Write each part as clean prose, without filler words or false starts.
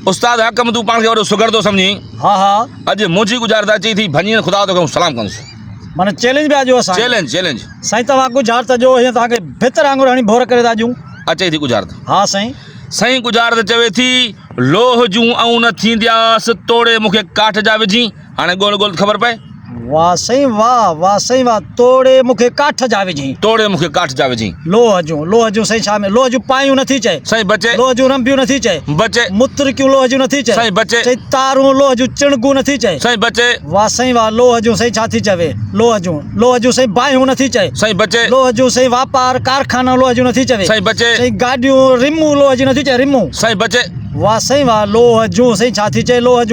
उस्ताद हकम तू पान के वॾो सुगर थो सम्झी। हाँ हाँ अॼु मुंहिंजी गुज़ारिश चई थी भञी ख़ुदा तोखे सलाम कंदुसि। माना चैलेंज भी आज असां चैलेंज चैलेंज साईं तव्हां गुज़ार त जो हीअं तव्हांखे भितर वांगुरु हणी भोर करे था ॾियूं। अचे थी गुज़ारिश। हाँ साईं साईं गुज़ारिश चवे थी लोह जूं ऐं न थींदियासि तोड़े मूंखे काठ जा विझी। हाणे ॻोल्ह ॻोल्ह ख़बर पए। वाह साईं वाह साईं वाह। तोड़े मूंखे काठ जा विझी। तोड़े मूंखे काठ जा विझी। लोह जूं साईं छा में लोह जूं पायूं नथी चए। साईं बचे। लोह जूं रंबियूं नथी चए। बचे। मुतरिकियूं लोह जूं नथी चए। साईं बचे। चई तारूं लोह जूं चिणगूं नथी चए। साईं बचे। वाह साईं वाह। लोह जूं साईं छा थी चवे। लोह जूं साईं बाहियूं नथी चए। साईं बचे। लोह जूं साईं वापार कारखाना लोह जूं नथी चवे। साईं बचे। साईं गाॾियूं रिमूं लोह जी नथी चए रिमूं। साईं बचे। वाह साईं वाह। लोह जूं साईं छा थी चए। लोह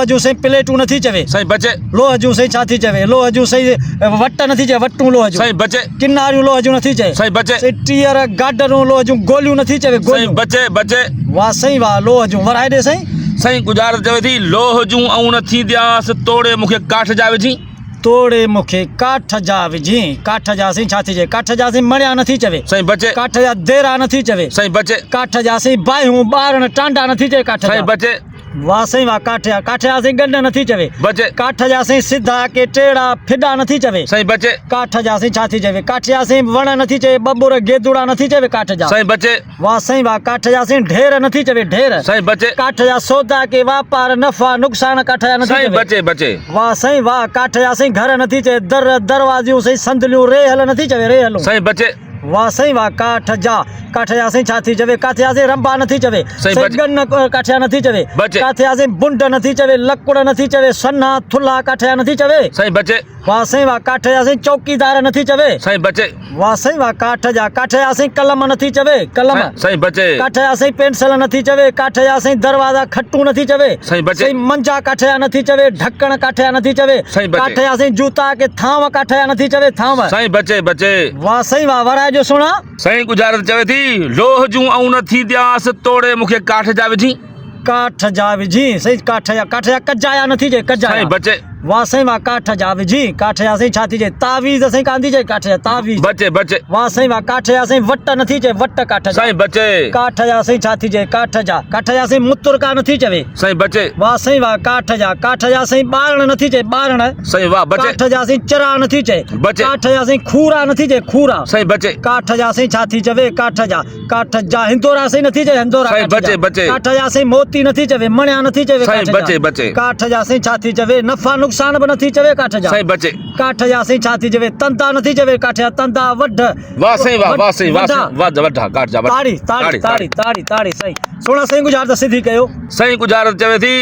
जूं साईं प्लेटूं नथी चवे। साईं बचे। लोह जूं साईं छा थी चवे। लोह जूं साईं वट नथी चए वटूं लोह जूं। साईं बचे। किनारियूं लोह जूं नथी चए। साईं बचे। साईं टीयर गाडरूं लोह जूं गोलियूं नथी चवे साईं गोलियूं। बचे बचे। वाह साईं वाह। लोह जूं वराए ॾे साईं। साईं गुज़ारिश चवे थी लोह जूं ऐं न थींदियासि तोड़े मूंखे काठ जा विझी। तोड़े मूंखे काठ जा विझी। काठ जा साईं छा थी चए। काठ जा साईं मणिया नथी चवे। साईं बचे। काठ जा देरा नथी चवे। साईं बचे। काठ जा साईं बाहियूं ॿारण टांडा नथी चए। काठ साईं जा बचे। वाह साईं वाह। काठ जा साईं गंढ नथी चवे। बचे। काठ जा साईं सिधा के टेड़ा फिडा नथी चवे। साईं बचे। काठ जा साईं छा थी चवे। काठ जा साईं वण नथी चवे। बबुर गेदुड़ा नथी चवे काठ जा। साईं बचे। वाह साईं वाह। काठ जा साईं ढेर नथी चवे ढेर। साईं बचे। काठ जा सौदा के वापार नफ़ा नुक़सान काठ जा नथी साईं चवे। बचे बचे। वाह साईं वाह। काठ जा साईं घर नथी चवे। दरवाज़ियूं साईं संदलियूं रेहल नथी चवे रेहलूं। साईं बचे। वाह साईं वाह। काठ जा साईं छा थी चवे। काठ जा साईं रंबा नथी चवे। साईं बचे। गन काठ जा नथी चवे। बचे। काठ जा साईं बुंड नथी चवे। लकुड़ नथी चवे। सन्हा थुल्हा काठ जा नथी चवे। साईं बचे। वाह साईं वाह। काठ जा साईं चौकीदार नथी चवे। साईं बचे। वाह साईं वाह। काठ जा साईं कलम नथी चवे कलम। साईं बचे। काठ जा साईं पेंसिल नथी चवे। काठ जा साईं दरवाज़ा खटूं नथी चवे। साईं बचे। साईं मंजा काठ जा नथी चवे। ढक्कण काठ जा नथी चवे। साईं बचे। काठ जा साईं जूता के थांव काठ जा नथी चवे थांव। साईं बचे बचे। वाह साईं वाह। वराए जो सुणा। साईं गुज़ारिश चवे थी लोह जूं ऐं न थींदियासि तोड़े मूंखे काठ जा विझी। काठ जा विझी साईं। काठ जा कजाया नथी चए कजाया। साईं बचे। वाह साईं वाह। काठ जा विझी। काठ जा साईं छा थी चए। तावीज़ साईं कांदी चए काठ जा तावीज़। बचे बचे। वाह साईं वाह। काठ जा साईं वट नथी चए वट काठ जा। साईं बचे। काठ जा साईं छा थी चए। काठ जा साईं मुतुरका नथी चवे। साईं बचे। वाह साईं वाह। काठ जा साईं ॿारण नथी चए ॿारण। साईं वाह बचे। काठ जा साईं चिरा नथी चए। बचे। काठ जा साईं खूरा नथी चए खूरा। साईं बचे। काठ जा साईं छा थी चवे। काठ जा हिंदोरा साईं नथी चए हिंदोरा। साईं बचे बचे। काठ जा साईं मोती नथी चवे मणिया नथी चवे। साईं काठ जा। बचे बचे। काठ जा साईं छा थी चवे। नफ़ा नुक़सान बि नथी चवे काठ जा। साईं बचे। काठ जा साईं छा थी चवे। तंदा नथी चवे काठ जा तंदा वढ। वाह साईं वाह वाह साईं वाह साईं वाह वॾा काठ जा ताड़ी ताड़ी ताड़ी ताड़ी ताड़ी साईं। सुणा साईं गुज़ारिश सिधी कयो। साईं गुज़ारिश चवे थी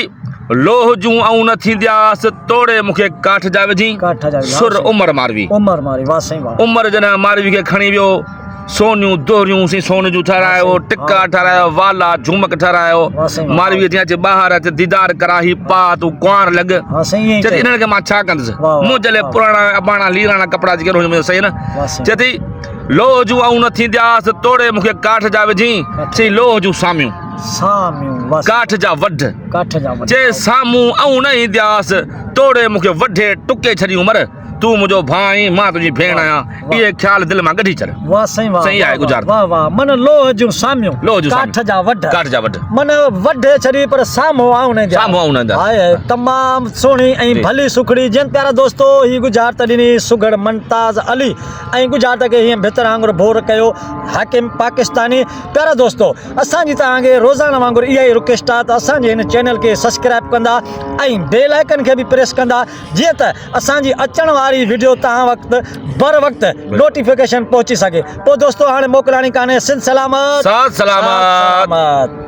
लोह जूं ऐं न थींदियासि तोड़े मूंखे काठ जा विझी। काठ जा सुर उमर मारवी। उमर मारी। वाह साईं वाह। उमर जॾहिं मारवी खे खणी वियो सोनियूं दोहरियूं सी सोन जूं ठारायो टिका ठारायो वाला झुमक ठारायो। मारवी जीअं अचे ॿाहिरि अचे दीदार कराही पा तूं कुंवार लॻ। चए इन्हनि खे मां छा कंदुसि। मुंहिंजे लाइ पुराणा अबाणा लीराणा कपिड़ा जेके हुन में सही न। चए थी लोह जूं ऐं न थींदियासि तोड़े मूंखे काठ जा विझी। चई लोह जूं सामियूं काठ जा वढ। चए साम्हूं ऐं न ईंदियासि तोड़े मूंखे वढे टुके छॾी उमर। तू मुझो भाई मां तुझी भेण आहियां। ये ख्याल दिल मां कढी छॾ। वाह साईं वाह। सही आहे गुज़ारिश। वाह वाह। मन लोह जूं सामियूं काठ जा वढ मन वढे छॾी पर साम्हूं आऊं न जा। हाय तमाम सोहणी ऐं भली सुखड़ी जिन प्यारा दोस्तो ही गुज़ारिश ॾिनी सुगड़ मुमताज़ अली ऐं गुज़ारिश खे हीअं भितर वांगुरु भोर कयो हाकिम पाकिस्तानी। प्यारा दोस्तो असांजी तव्हांखे रोज़ाना वांगुरु इहा ई रिक्वेस्ट आहे त असांजे हिन चैनल खे सब्सक्राइब कंदा ऐं बेल आइकन खे बि प्रेस कंदा जीअं त असांजी अचण वारी वीडियो तव्हां वक़्तु बर वक़्तु नोटिफिकेशन पहुची सके। पोइ दोस्तो हाणे मोकिलाणी कान्हे। सिंध सलामत। सलामत।